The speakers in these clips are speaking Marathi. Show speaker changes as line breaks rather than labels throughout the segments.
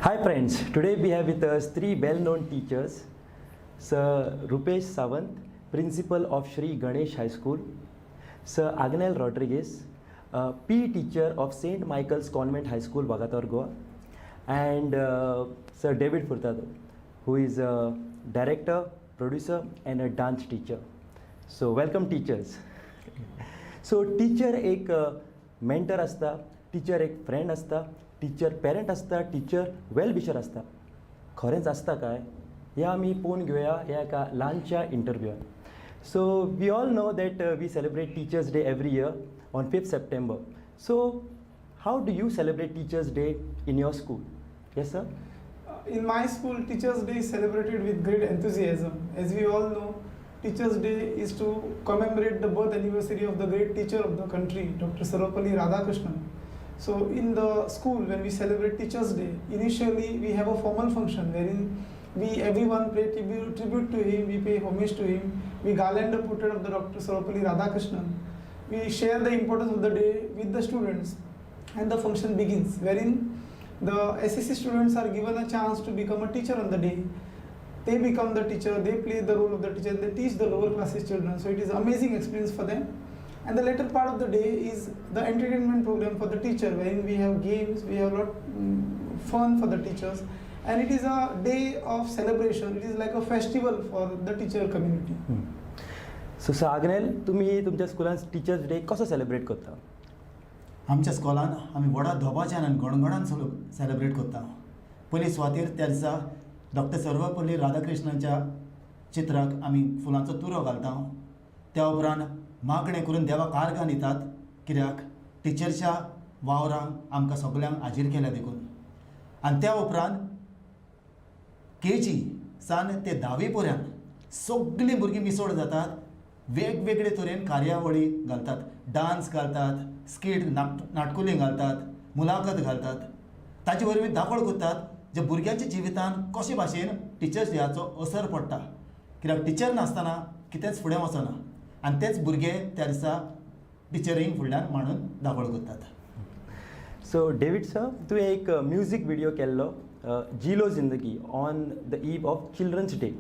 Hi friends, today we have with us three well-known teachers. Sir Rupesh Sawant, Principal of Shri Ganesh High School. Sir Agnel Rodriguez, PE teacher of St. Michael's Convent High School, Bagator, Goa. And Sir David Furtado, who is a director, producer and a dance teacher. So welcome teachers. So teacher एक mentor असता, teacher एक friend असता, टीचर पेरंट आसता, टीचर वेल विशर आसता. खरेंच आसता काय हें आमी पळोवन घेवया ह्या एका ल्हानशा इंटरव्यूआन. So we all know that we celebrate teachers day every year on 5th September. So how do you celebrate teachers day in your school? Yes sir.
In my school, Teachers' Day is celebrated with great enthusiasm. As we all know, Teachers' Day is to commemorate the birth anniversary of the great teacher of the country, Dr. Sarvepalli Radhakrishnan. So in the school, when we celebrate Teachers' Day, initially we have a formal function wherein everyone pay tribute to him, we pay homage to him, we garland the portrait of the Dr. Sarvepalli Radhakrishnan. We share the importance of the day with the students, and the function begins, wherein the SSC students are given a chance to become a teacher on the day. They become the teacher, they play the role of the teacher, they teach the lower classes children. So it is an amazing experience for them. And the later part of the day is the entertainment program for the teacher, wherein we have games, we have a lot fun for the teachers, and it is a day of celebration. It is like a festival for the teacher community.
So सागनेल तुम्ही तुमच्या स्कुलान टीचर्स डे कसो सेलिब्रेट करता?
आमच्या स्कॉलान आमी व्हडा धोबाच्यान आनी गणगणान सेलिब्रेट करता. पयलीं सुवातेर त्या दिसा डॉक्टर सर्वपल्ली राधाकृष्णाच्या चित्राक आमी फुलांचो तुरो घालता. त्या उपरांत मागणें करून देवाक आर्गां दितात, कित्याक टिचर्सच्या वावरांक आमकां सगल्यांक हाजीर केल्या देखून. आनी त्या उपरांत KG सान ते 10वी पर्यंत सगळीं भुरगीं मिसळ जातात, वेगवेगळे तरेन कार्यावळी घालतात, डान्स घालतात, स्कीट नाटकुली घालतात, मुलाखत घालतात. ताचे वरवीं दाखोळ करतात जे भुरग्यांच्या जिवितान कशे भाशेन टिचर्स डेयाचो असर पडटा, कित्याक टिचर नासतना कितेंच फुडें वचना. आनी तेच भुरगे त्या दिसा टिचरींक फुडल्यान मांडून दाखोळ करतात.
सो डेविड सर, तुवें एक म्युजीक व्हिडिओ केल्लो जिलो जिंदगी on the eve of children's day.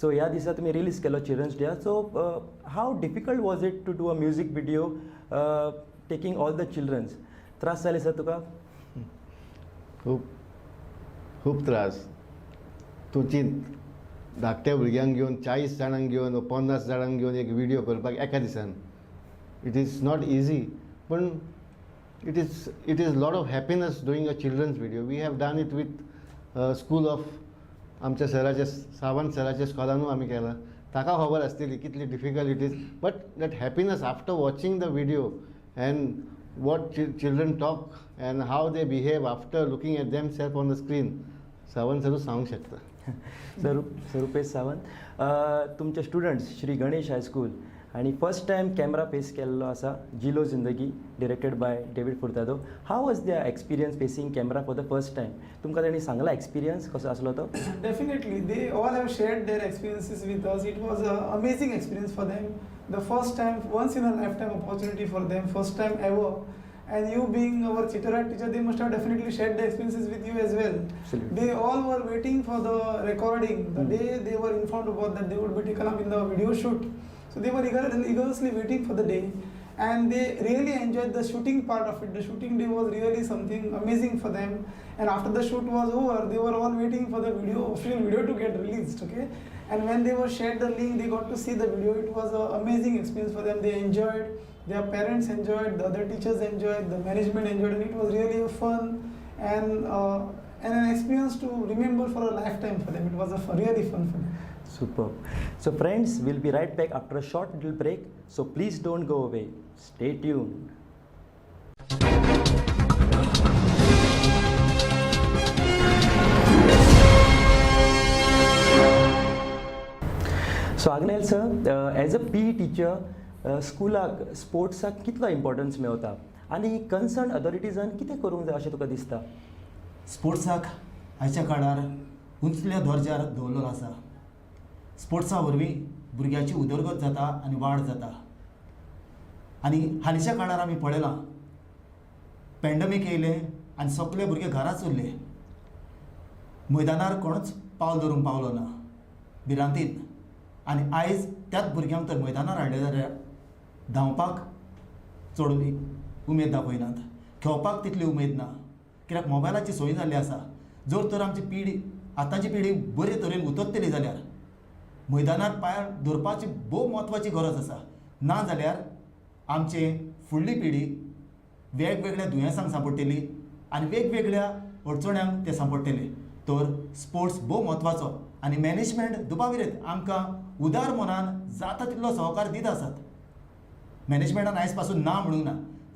So ह्या दिसा तुमी रिलीज केलो children's day. So how difficult was it to do a music video taking all the childrens? त्रास जाले सर तुका?
खूब त्रास. तूं चिंत, धाकट्या भुरग्यांक घेवन 40 जाणांक घेवन 50 जाणांक घेवन एक व्हिडिओ करपाक एका दिसान. इट इज नॉट इजी, पण it is lot of happiness doing a children's video. We have done it with school of आमच्या सराच्या सावंत सराच्या स्कॉलानूय आमी केला. ताका खबर आसतली कितली difficult it is, but that happiness after watching the video and what children talk and how they behave after looking at them self on the screen, Sawant सरूच सांगूंक शकता.
सर रुपेश सावंत, तुमचे स्टुडंट्स श्री गणेश हायस्कूल आणि फर्स्ट टायम कॅमेरा फेस केल्लो आसा Jilo Jindagi directed by David Furtado. How was their experience facing camera for the first time? तुमकां ताणी सांगला एक्सपिरियन्स कसो आसलो तो?
Definitely, they all have shared their experiences with us. It was an amazing experience for them. The first time, once in a lifetime opportunity for them, first time ever. And you being our Chittorad teacher, they must have definitely shared the experiences with you as well.
Absolutely.
They all were waiting for the recording. The day they were informed about that they would be taken up in the video shoot. So they were eagerly waiting for the day. And they really enjoyed the shooting part of it. The shooting day was really something amazing for them. And after the shoot was over, they were all waiting for the official video to get released. Okay. And when they were shared the link, they got to see the video. It was an amazing experience for them. They enjoyed. Their parents enjoyed, the other teachers enjoyed, the management enjoyed, and it was really a fun and an experience to remember for a lifetime for them. It was really fun for them.
Superb. So friends, we'll be right back after a short little break. So please don't go away. Stay tuned. So Agnel sir, as a PE teacher, स्कुलाक स्पोर्ट्साक कितलो इम्पॉर्टन्स मेळटा आनी कन्सर्न अथॉरिटीजान कितें करूंक जाय अशें तुका दिसता?
स्पोर्ट्साक आयच्या काळार उंचल्या दर्ज्यार दवरलेलो आसा. स्पोर्ट्सा वरवीं भुरग्याची उदरगत जाता आनी वाड जाता. आनी हालींच्या काळार आमी पळयलां, पॅन्डमीक येयलें आनी सगळे भुरगे घराच उरले. मैदानार कोणूच पावल धरूंक पावलो ना भिरांतीन. आनी आयज त्याच भुरग्यांक तर मैदानार हाडले जाल्यार धांवपाक चड उमेद दाखयनात, खेळपाक तितली उमेद ना, कित्याक मोबायलाची सोय जाल्ली आसा. जर तर आमची पिढी आतांची पिढी बरे तरेन उतरतली जाल्यार मैदानार पांय दवरपाची भोव म्हत्वाची गरज आसा. ना जाल्यार आमचे फुडली पिढी वेगवेगळ्या दुयेंसांक सांपडटली आनी वेगवेगळ्या अडचण्यांक ते सांपडटले. तर स्पोर्ट्स भोव म्हत्वाचो आनी मॅनेजमेंट दुबाविरेत आमकां उदार मनान जाता तितलो सहकार दित आसात. मॅनेजमेंटान आयज पासून ना म्हणूंक ना,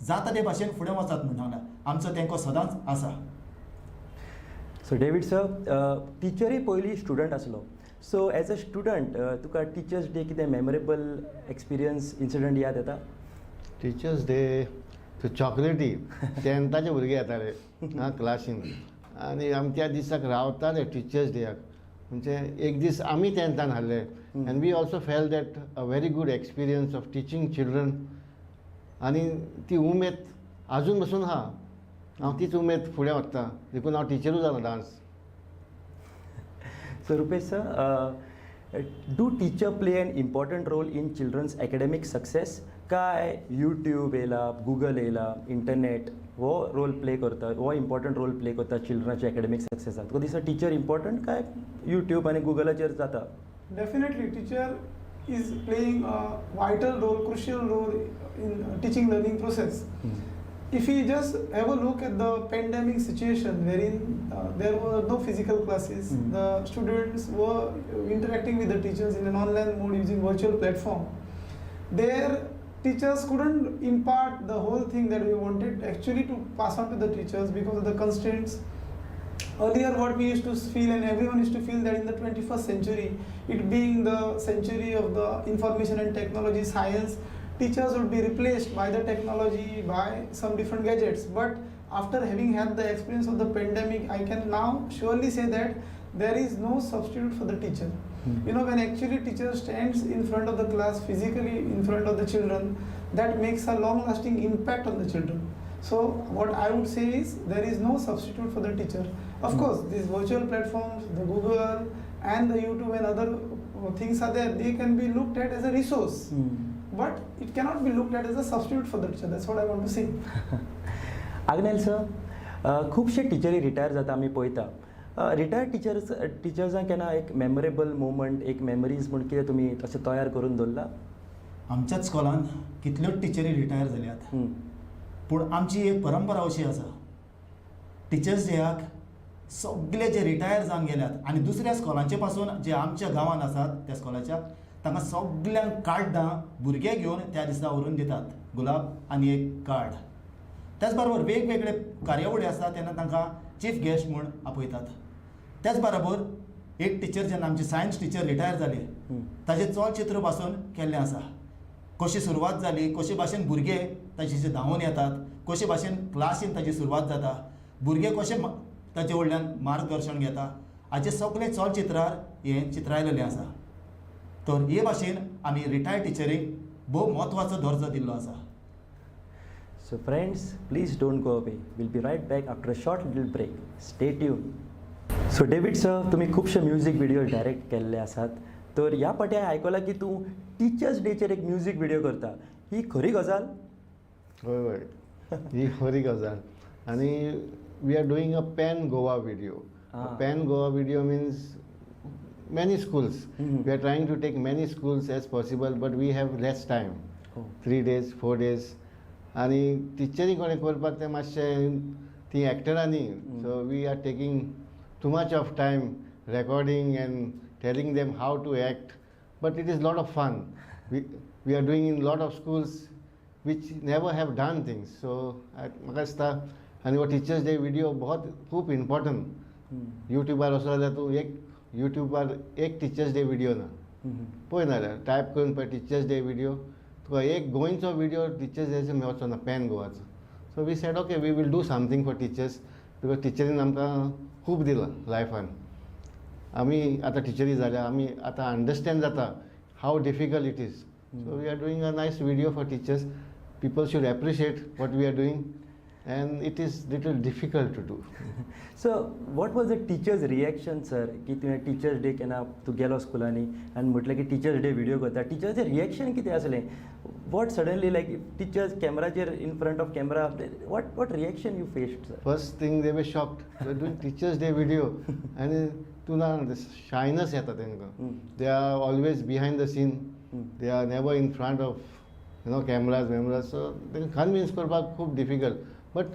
जाता ते भाशेन फुडें वचात म्हणूंक ना, आमचो तेंको सदांच आसा.
सो डेवीड सर, टिचरी पयलीं स्टुडंट आसलो. So as a student Tuka teachers day कितें मेमोरेबल एक्सपिरियन्स इन्सिडंट याद येता?
टिचर्स डे त्यो चॉकलेटी 10th भुरगे येताले क्लासीन आनी आमी त्या दिसाक रावताले टिचर्स डेयाक. म्हणजे एक दीस आमी 10th हाडले and we also felt that a very good experience of teaching children. आनी ती उमेद आजून पासून आहा. हांव तीच उमेद फुडें व्हरतां देखून हांव टिचरूच जाला dance.
So Rupesh sir, do teacher play an important role in children's academic success? काय यूट्यूब येयला, गुगल येयला, इंटरनेट हो रोल प्ले करता, हो इम्पॉर्टंट रोल प्ले करता चिल्ड्रनाच्या एकेडमिक सक्सेसाक? तुका दिसता टीचर इम्पॉर्टंट काय यूट्यूब आनी गुगलाचेर जाता?
Definitely, teacher is playing a vital role, crucial role in teaching learning process. If we just have a look at the pandemic situation wherein there were no physical classes, the students were interacting with the teachers in an online mode using virtual platform. Their teachers couldn't impart the whole thing that we wanted actually to pass on to the teachers because of the constraints. Earlier what we used to feel and everyone used to feel that in the 21st century, it being the century of the information and technology science, teachers would be replaced by the technology, by some different gadgets. But after having had the experience of the pandemic, I can now surely say that there is no substitute for the teacher. You know, when actually teacher stands in front of the class, physically in front of the children, that makes a long lasting impact on the children. So what I would say is there is no substitute for the teacher. Of course, these virtual platforms, the Google and the YouTube and other things are there, they can be looked at as a resource. But it cannot be looked at as a substitute for the teacher. That's what I want to say.
Agnel sir, खुबशे टिचरी रिटायर जाता आमी पळयता. रिटायर्ड टिचर्सांक केन्ना एक मेमोरेबल मोमेंट, एक मेमरीज म्हण कितें तुमी अशें तयार करून दवरला?
आमच्याच स्कॉलान कितल्योच टिचरी रिटायर जाल्यात, पूण आमची एक परंपरा अशी आसा, टिचर्स डेयाक सगळे जे रिटायर जावन गेल्यात आनी दुसऱ्या स्कॉलांचे पासून जे आमच्या गांवांत आसात त्या स्कॉलाच्या, तांकां सगळ्यांक कार्डां भुरगे घेवन त्या दिसा व्हरून दितात, गुलाब आनी एक कार्ड. त्याच बरोबर वेगवेगळे कार्यावळी आसता तेन्ना तांकां चीफ गेस्ट म्हूण आपयतात. त्याच बरोबर एक टिचर जेन्ना आमची सायन्स टिचर रिटायर जाली, ताचें चलचित्र पासून केल्लें आसा. कशी सुरवात जाली, कशे भाशेन भुरगे ताचे धांवून येतात, कशे भाशेन क्लासीन ताची सुरवात जाता, भुरगे कशे ताचे कडल्यान मार्गदर्शन घेता, हाचे सगळे चलचित्रार हें चित्रायलेलें आसा. तर हे भाशेन आमी रिटायर्ड टिचरीक भोव म्हत्वाचो दर्जो दिल्लो आसा.
So friends, please don't go away. We'll be right back after a short little break. Stay tuned. So David sir, तुम्ही खूपशे म्युझिक व्हिडिओ डायरेक्ट केल्ले आसात. तर ह्या फाटी हांवें आयकलां की तूं टिचर्स डेचेर एक म्युझिक व्हिडिओ करता. ही खरी गजाल?
हय हय, ही खरी गजाल. आनी we are doing a pan Goa video. Pan Goa video means many schools. We are trying to take many schools as possible, but we have less time. 3 days, 4 days. आनी टिचरी कोणें करपाक तें मातशें ती एक्टरांनी. So we are taking too much of time recording and telling them how to act. But it is lot of fun. We are doing in lot of schools which never have done things. So म्हाका दिसता आनी हो टिचर्स डे व्हिडिओ खूब इम्पॉर्टंट. यूट्यूबार वचो जाल्यार तूं एक यूट्यूबार एक टिचर्स डे व्हिडिओ ना, पळय नाल्यार टायप करून पळय टिचर्स डे व्हिडिओ, तुका एक गोंयचो व्हिडिओ टिचर्स डेचो मेळचो ना, पॅन गोवाचो. So we said okay, we will do something for teachers, because टिचरीन आमकां खूब दिलां लायफान. आमी आतां टिचरी जाल्या, आमी आतां अंडरस्टँड जाता how difficult it is. So we are doing a nice video for teachers. People should appreciate what we are doing and it is little difficult to do.
So what was the teacher's reaction, sir, की तुवें टीचर्स डे केन्ना तूं गेलो स्कुलांनी आनी म्हटलें की टीचर्स डे व्हिडिओ करता, टीचर्सचें रिएक्शन कितें आसलें? What suddenly, like, टीचर्स कॅमेराचेर in front of camera, what reaction you faced, sir?
First thing they were shocked. We're doing Teachers' Day video, and to now this shyness येता तेंकां. They are always behind the scene. They are never in front of cameras. So they convince करपाक खूब difficult. But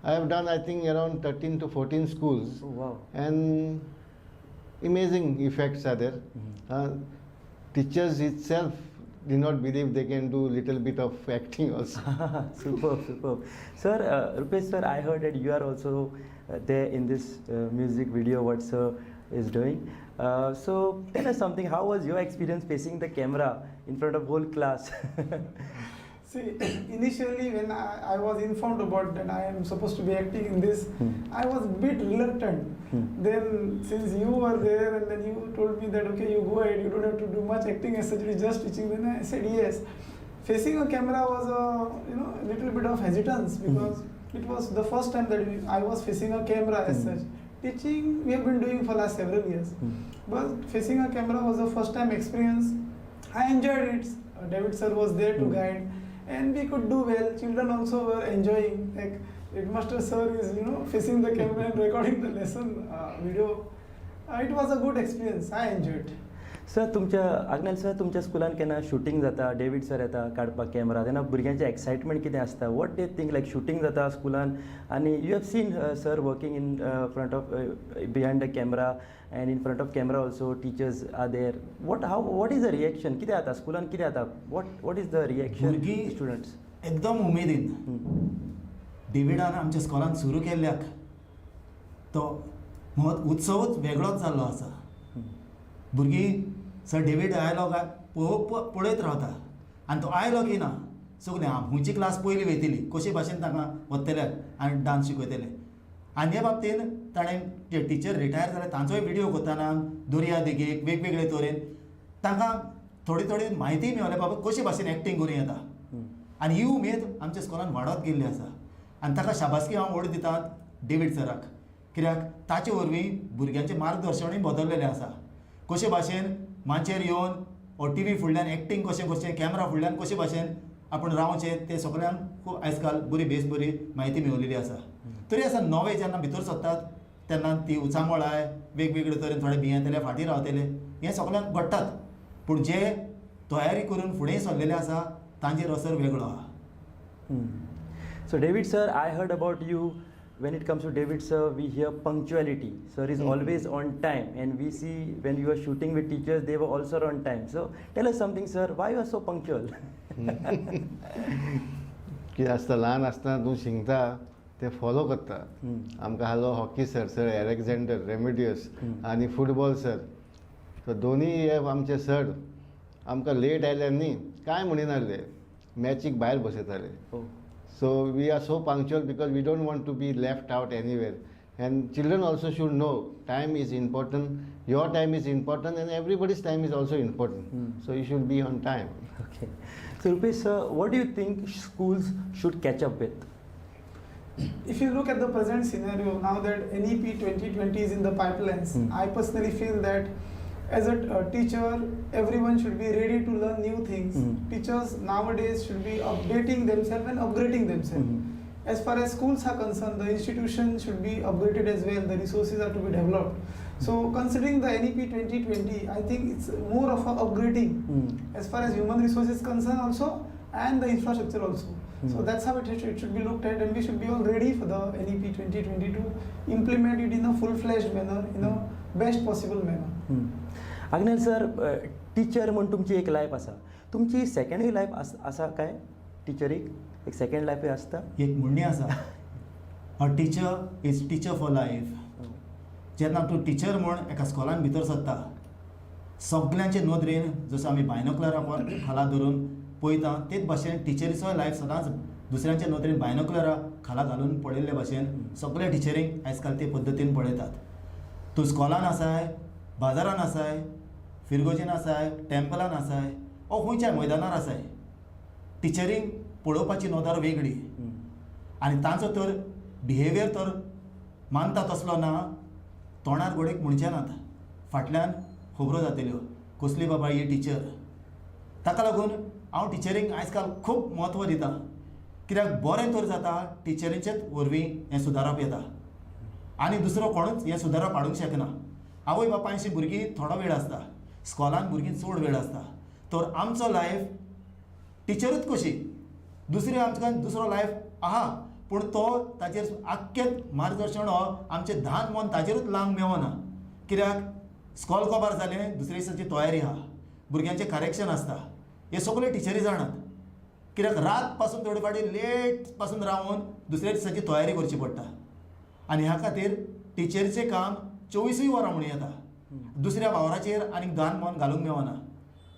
I have done, I think, around 13 to 14 schools,
Oh, wow.
and amazing effects are there. Teachers itself did not believe they can do little bit of acting also.
Superb. Sir, Rupesh sir, I heard that you are also there in this music video what sir is doing. So tell us something, how was your experience facing the camera in front of whole class?
See, initially when I was informed about that I am supposed to be acting in this, I was a bit reluctant. Then since you were there and then you told me that okay, you go ahead, you don't have to do much acting as such, it's just teaching. Then I said yes. Facing a camera was a little bit of hesitance because it was the first time that I was facing a camera as such. Teaching we have been doing for last several years, but facing a camera was the first time experience. I enjoyed it. David sir was there to guide. And we could do well. Children also were enjoying. Like headmaster sir is, facing the camera and recording the lesson video. It was a good experience. I enjoyed.
Sir तुमच्या आग्नेल सर तुमच्या स्कुलान केन्ना शूटिंग जाता, डेविड सर येता काडपाक कॅमेरा, तेन्ना भुरग्यांचें एक्सायटमेंट कितें आसता? What do think, like shooting जाता स्कुलान आनी you have seen sir working in front of behind the camera and in front off camera also teachers are there. What is the reaction? कितें जाता स्कुलान, कितें जाता? वॉट इज द रिएक्शन
भुरगीं
स्टुडंट्स?
एकदम उमेदीन. डेविडान आमच्या स्कॉलान सुरू केल्ल्याक तो उत्सवच वेगळोच जाल्लो आसा. भुरगीं सर डेविड आयलो काय पळयत रावता आनी तो आयलो की ना सगळें खंयची क्लास पयली वयतली, कशे भाशेन तांकां व्हरतले आनी डान्स शिकयतले. आनी हे बाबतीन ताणें जे टीचर रिटायर जाले तांचोय व्हिडिओ करतना दर्या देगेक वेगवेगळे तरेन तांकां थोडी म्हायती मेळ्ळी बाबा कशे भाशेन एक्टींग करूं येता. आनी ही उमेद आमच्या स्कॉलान वाडत गेल्ली आसा आनी ताका शाबासकी हांव व्हड दिता डेविड सराक, कित्याक ताचे वरवीं भुरग्यांचें मार्गदर्शनूय बदललेलें आसा. कशे भाशेन माचयेर येवन ओ टी व्ही फुडल्यान एक्टींग कशें करचें, कॅमेरा फुडल्यान कशे भाशेन आपण रावचें, ते सगळ्यांक खूब आयज काल बरी म्हायती मेळिल्ली आसा. तरी आसा नवे जेन्ना भितर सरतात तेन्ना ती उचांबळाय वेगवेगळे तरेन थोडे भियेंतले फाटीं रावतले हें सगळ्यांक घडटात. पूण जे तयारी करून फुडें सरलेले आसा तांचेर असर वेगळो आहा.
So David sir, I heard about you. When it comes to David sir, we hear punctuality. Sir is always on time, and we see when you are shooting with teachers, they were also on time. So tell us something, sir. Why you are so punctual?
कितें आसता, ल्हान आसतना तूं शिकता ते फॉलो करता. आमकां आसलो हॉकी सर एलेक्झांडर रेमेडियस आनी फुटबॉल सर. सो दोनी हे आमचे सर आमकां लेट आयल्यार न्ही कांय म्हणिनासले, मॅचीक भायर बसयताले.
Oh.
So we are so punctual because we don't want to be left out anywhere. And children also should know time is important, your time is important, and everybody's time is also important. So you should be on time.
Okay. So Rupesh sir, what do you think schools should catch up with?
If you look at the present scenario, now that NEP 2020 is in the pipelines, I personally feel that as a teacher, everyone should be ready to learn new things. Teachers nowadays should be updating themselves and upgrading themselves. As far as schools are concerned, the institution should be upgraded as well. The resources are to be developed. So considering the NEP 2020, I think it's more of a upgrading as far as human resources concerned also and the infrastructure also. So that's how it should be looked at, and we should be all ready for the NEP 2020 to implement it in a full-fledged manner, in a best possible manner.
Agnel sir, teacher म्हणून तुमची एक लायफ आसा, तुमची सेकंडूय लायफ आसा काय? टीचरीक एक सेकंड लायफूय आसता?
एक म्हणणी आसा, a teacher is teacher for life. जेन्ना तूं टीचर म्हूण एका स्कॉलान भितर सरता, सगळ्यांचे नदरेन जसो आमी बायनोक्युलरा खाला धरून पळयता तेच भाशेन टिचरीचो लायफ सदांच दुसऱ्यांच्या नदरेन बायनोक्युलरा खाला घालून पळयल्ले भाशेन सगळे टिचरींक आयज काल ते पद्दतीन पळयतात. तूं स्कॉलान आसाय, बाजारान आसाय, फिरगोजीन आसाय, टेम्पलान आसाय, ओ खंयच्याय मैदानार आसाय, टिचरींक पळोवपाची नदर वेगळी. आनी तांचो तर बिहेवियर तर मानता तसलो ना. तोंडार घोडीक म्हणचे नात, फाटल्यान खबरो जातल्यो कसली बाबा ही टिचर. ताका लागून हांव टिचरींक आयज काल खूब म्हत्व दिता. कित्याक बरें तर जाता टिचरीचेच वरवीं हें सुदारप येता आनी दुसरो कोणूच हें सुदारप हाडूंक शकना. आवय बापायची भुरगीं थोडो वेळ आसता, स्कॉलान भुरगीं चड वेळ आसता. तर आमचो लायफ टिचरूच कशी, दुसरी आमकां दुसरो लायफ आहा, पूण तो ताचेर आख्खें मार्गदर्शन हो आमचें धान मन ताचेरूच लावंक मेळना. कित्याक स्कॉल कबार जालें, दुसरे दिसाची तयारी आहा, भुरग्यांचें करेक्शन आसता, हे सगळे टिचरी जाणात. कित्याक रात पासून थोडे फाटी लेट पासून रावन दुसऱ्या दिसाची तयारी करची पडटा. आनी ह्या खातीर टिचरीचें काम 24 वरां म्हणून येता. दुसऱ्या वावराचेर आनीक धान मन घालूंक मेळना.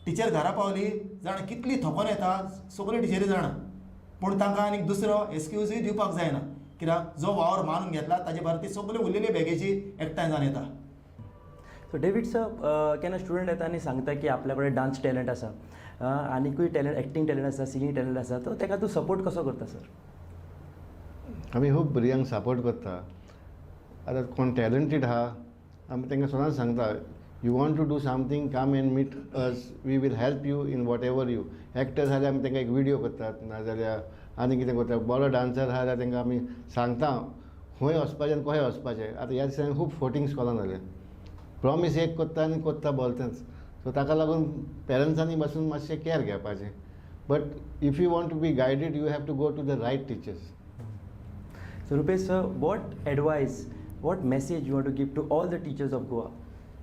टिचर घरा पावली जाणा कितली थकोन येता सगळे टिचरी जाणा. पूण तांकां आनीक दुसरो एक्सक्यूजूय दिवपाक जायना. कित्याक जो वावर मारून घेतला ताचे भायर ती सगळे उरलेले बॅगेची एकठांय जावन येता.
सो डेविड सर, केन्ना स्टुडंट येता आनी सांगता की आपल्या कडेन डान्स टॅलंट आसा, आनीकूय टॅलंट, एक्टींग टॅलंट आसा, सिंगींग टॅलंट आसा, तो ताका तूं सपोर्ट कसो करता सर?
आमी खूब भुरग्यांक सपोर्ट करता. आतां कोण टॅलंटीड आहा आमी तांकां सदांच सांगता, you want to do something, come and meet us, we will help you in whatever you. Actor जाल्यार आमी तांकां एक विडियो करतात, नाजाल्यार आनी कितें करतात. बरो डान्सर आहा जाल्यार तांकां आमी सांगता खंय वचपाचें आनी कशें वचपाचें. आतां ह्या दिसांनी खूब फोटींग स्कॉलान जालें, प्रॉमीस एक करता आनी करता बोलतेंच. सो ताका लागून पेरंट्सांनी बसून मातशें कॅर घेवपाचें. But if you want to be guided you have to go to the right teachers.
So Rupesh sir, what advice, what message you want to give to all the teachers of Goa?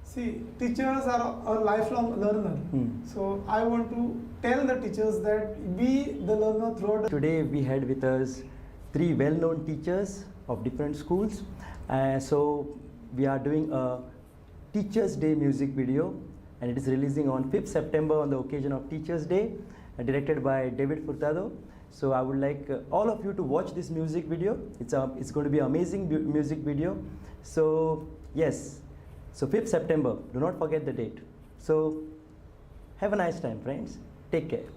See, teachers are a lifelong learner. So I want to tell the teachers that be the learner throughout the
Today we had with us 3 well-known teachers of different schools. So we are doing a Teachers Day music video, and it is releasing on 5th September on the occasion of Teachers Day, directed by David Furtado. So I would like all of you to watch this music video. It's going to be an amazing music video. So yes, so 5th September, do not forget the date. So have a nice time, friends. Take care.